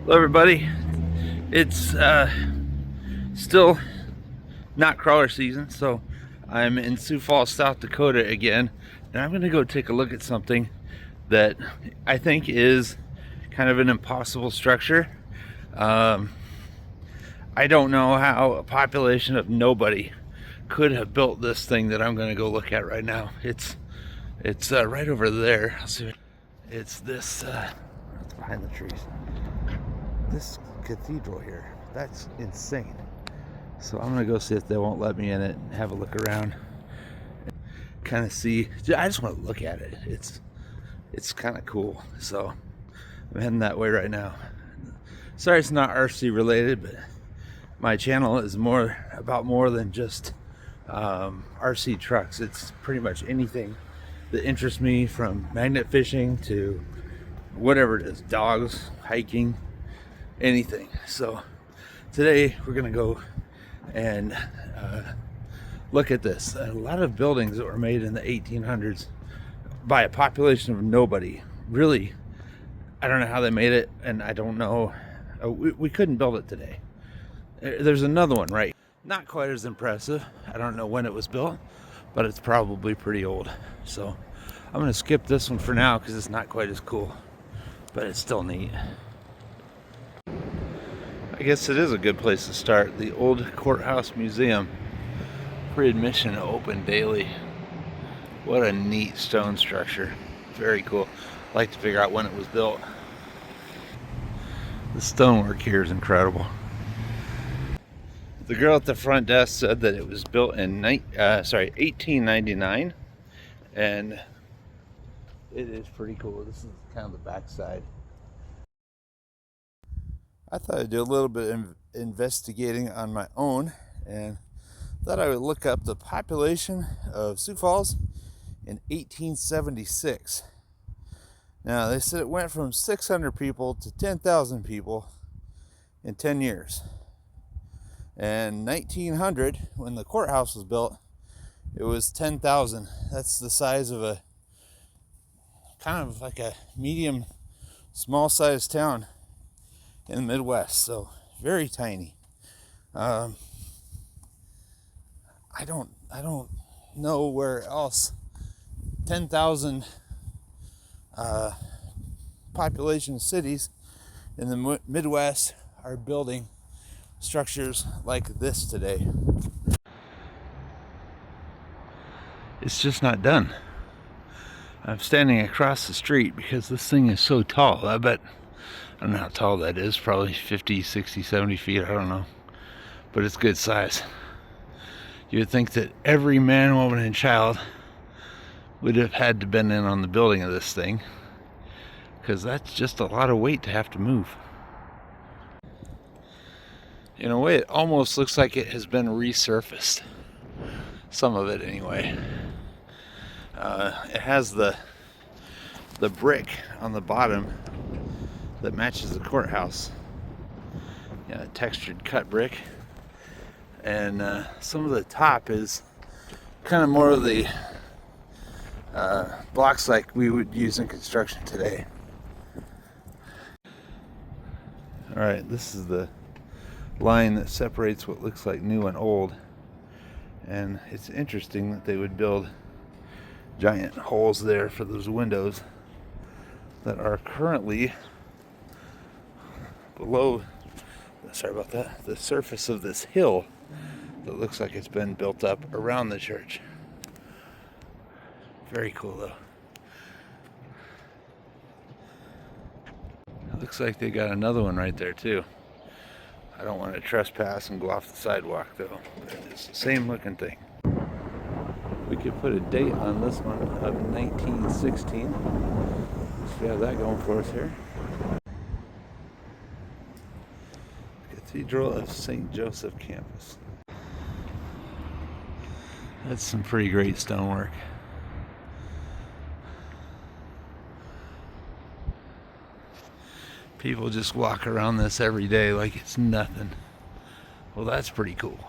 Hello everybody. It's still not crawler season, so I'm in Sioux Falls, South Dakota again, and I'm gonna go take a look at something that I think is kind of an impossible structure. I don't know how a population of nobody could have built this thing that I'm gonna go look at right now. It's right over there. I'll see. It's this it's behind the trees. This cathedral here, that's insane. So I'm gonna go see if they won't let me in it and have a look around, kind of see. I just want to look at it. It's kind of cool. So I'm heading that way right now. Sorry it's not RC related, but my channel is more than just RC trucks. It's pretty much anything that interests me, from magnet fishing to whatever it is, dogs, hiking, anything. So today we're gonna go and look at this. A lot of buildings that were made in the 1800s by a population of nobody. Really, I don't know how they made it, and I don't know. We couldn't build it today. There's another one, right? Not quite as impressive. I don't know when it was built, but it's probably pretty old. So I'm gonna skip this one for now because it's not quite as cool, but it's still neat. I guess it is a good place to start. The old courthouse museum. Free admission, open daily. What a neat stone structure. Very cool. I'd like to figure out when it was built. The stonework here is incredible. The girl at the front desk said that it was built in 1899, and it is pretty cool. This is kind of the back side. I thought I'd do a little bit of investigating on my own, and thought I would look up the population of Sioux Falls in 1876. Now, they said it went from 600 people to 10,000 people in 10 years. And 1900, when the courthouse was built, it was 10,000. That's the size of a kind of like a medium, small-sized town in the Midwest. So very tiny. I don't know where else 10,000 population cities in the Midwest are building structures like this today. It's just not done. I'm standing across the street because this thing is so tall. I don't know how tall that is, probably 50, 60, 70 feet, I don't know. But it's good size. You would think that every man, woman, and child would have had to been in on the building of this thing, because that's just a lot of weight to have to move. In a way, it almost looks like it has been resurfaced. Some of it, anyway. It has the brick on the bottom that matches the courthouse. Yeah, textured cut brick. And some of the top is kind of more of the blocks like we would use in construction today. Alright, this is the line that separates what looks like new and old, and it's interesting that they would build giant holes there for those windows that are currently below, sorry about that, the surface of this hill that looks like it's been built up around the church. Very cool though. It looks like they got another one right there too. I don't want to trespass and go off the sidewalk though. It's the same looking thing. We could put a date on this one of 1916. So we have that going for us here. Cathedral of St. Joseph campus. That's some pretty great stonework. People just walk around this every day like it's nothing. Well, that's pretty cool.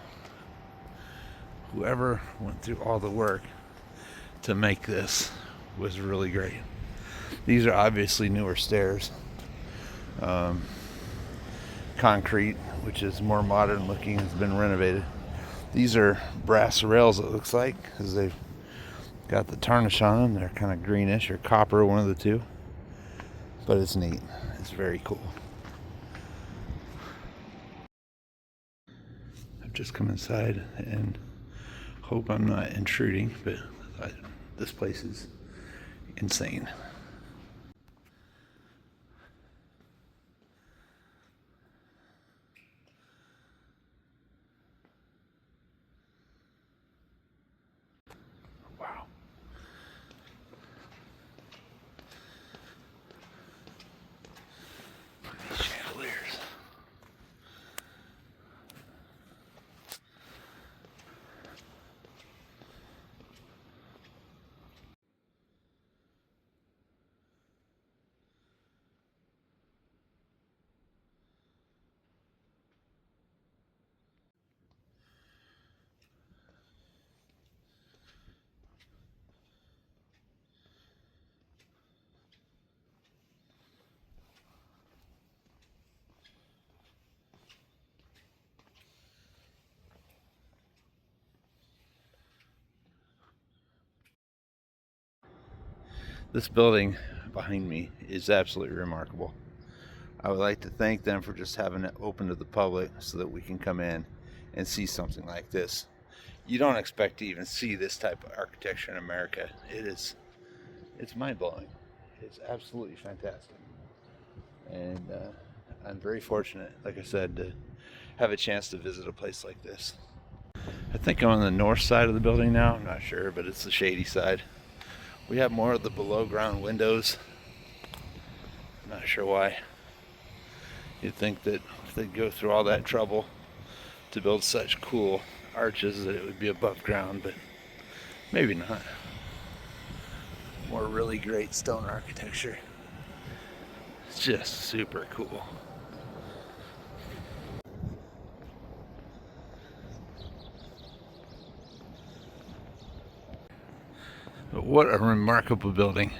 Whoever went through all the work to make this was really great. These are obviously newer stairs. concrete, which is more modern looking, has been renovated. These are brass rails, it looks like, because they've got the tarnish on them. They're kind of greenish or copper, one of the two. But it's neat. It's very cool. I've just come inside and hope I'm not intruding, but this place is insane. Wow. These chandeliers. This building behind me is absolutely remarkable. I would like to thank them for just having it open to the public so that we can come in and see something like this. You don't expect to even see this type of architecture in America. It's mind-blowing. It's absolutely fantastic. And I'm very fortunate, like I said, to have a chance to visit a place like this. I think I'm on the north side of the building now. I'm not sure, but it's the shady side. We have more of the below ground windows. I'm not sure why. You'd think that if they'd go through all that trouble to build such cool arches that it would be above ground, but maybe not. More really great stone architecture. It's just super cool. But what a remarkable building.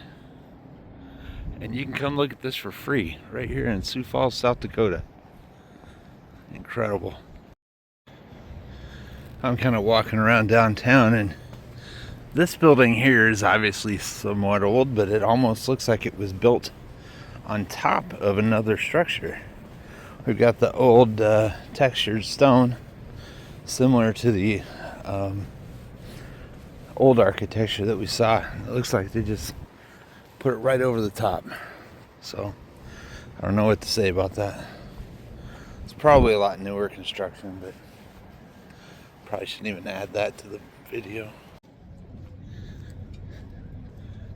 And you can come look at this for free right here in Sioux Falls, South Dakota. Incredible. I'm kind of walking around downtown, and this building here is obviously somewhat old, but it almost looks like it was built on top of another structure. We've got the old textured stone, similar to the old architecture that we saw. It looks like they just put it right over the top. So I don't know what to say about that. It's probably a lot newer construction, but probably shouldn't even add that to the video.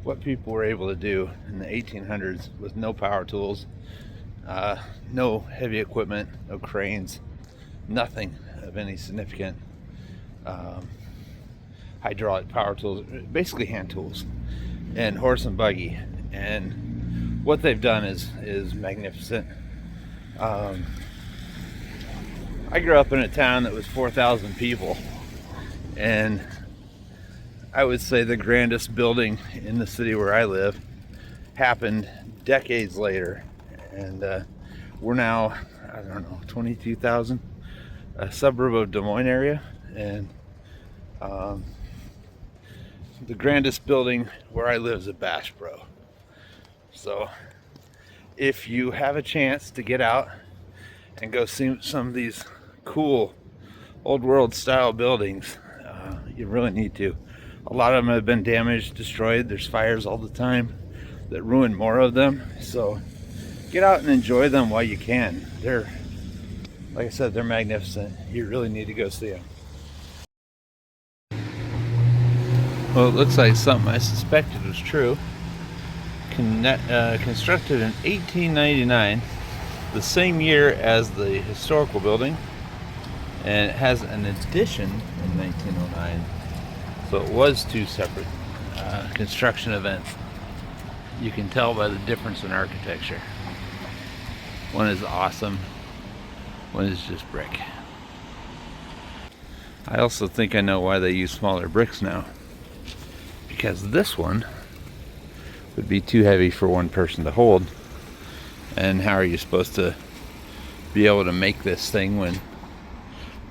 What people were able to do in the 1800s with no power tools, no heavy equipment, no cranes, nothing of any significant hydraulic power tools, basically hand tools and horse and buggy. And what they've done is magnificent. I grew up in a town that was 4,000 people, and I would say the grandest building in the city where I live happened decades later. And we're now, I don't know, 22,000, a suburb of Des Moines area. And the grandest building where I live is a Bass Pro. So if you have a chance to get out and go see some of these cool old world style buildings, you really need to. A lot of them have been damaged, destroyed. There's fires all the time that ruin more of them. So get out and enjoy them while you can. They're, like I said, they're magnificent. You really need to go see them. Well, it looks like something I suspected was true. Constructed in 1899, the same year as the historical building, and it has an addition in 1909. So it was two separate construction events. You can tell by the difference in architecture. One is awesome, one is just brick. I also think I know why they use smaller bricks now. Because this one would be too heavy for one person to hold. And how are you supposed to be able to make this thing when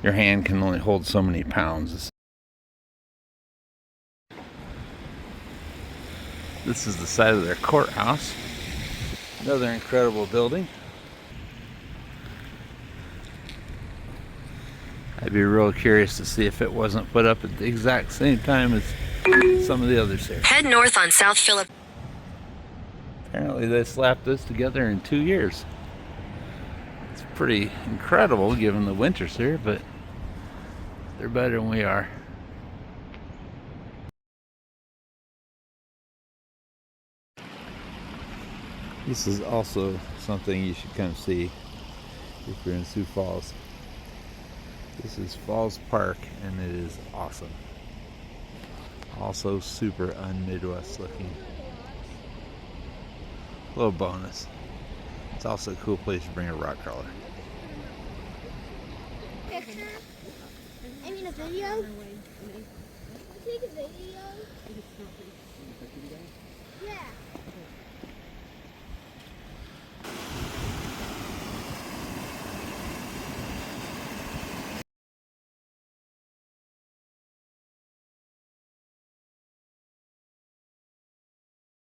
your hand can only hold so many pounds. This is the side of their courthouse. Another incredible building. I'd be real curious to see if it wasn't put up at the exact same time as some of the others here. Head north on South Phillip. Apparently they slapped this together in 2 years. It's pretty incredible given the winters here, but they're better than we are. This is also something you should come see if you're in Sioux Falls. This is Falls Park, and it is awesome. Also super un-Midwest looking. Little bonus. It's also a cool place to bring a rock crawler. Picture? I mean a video? Take a video? Yeah.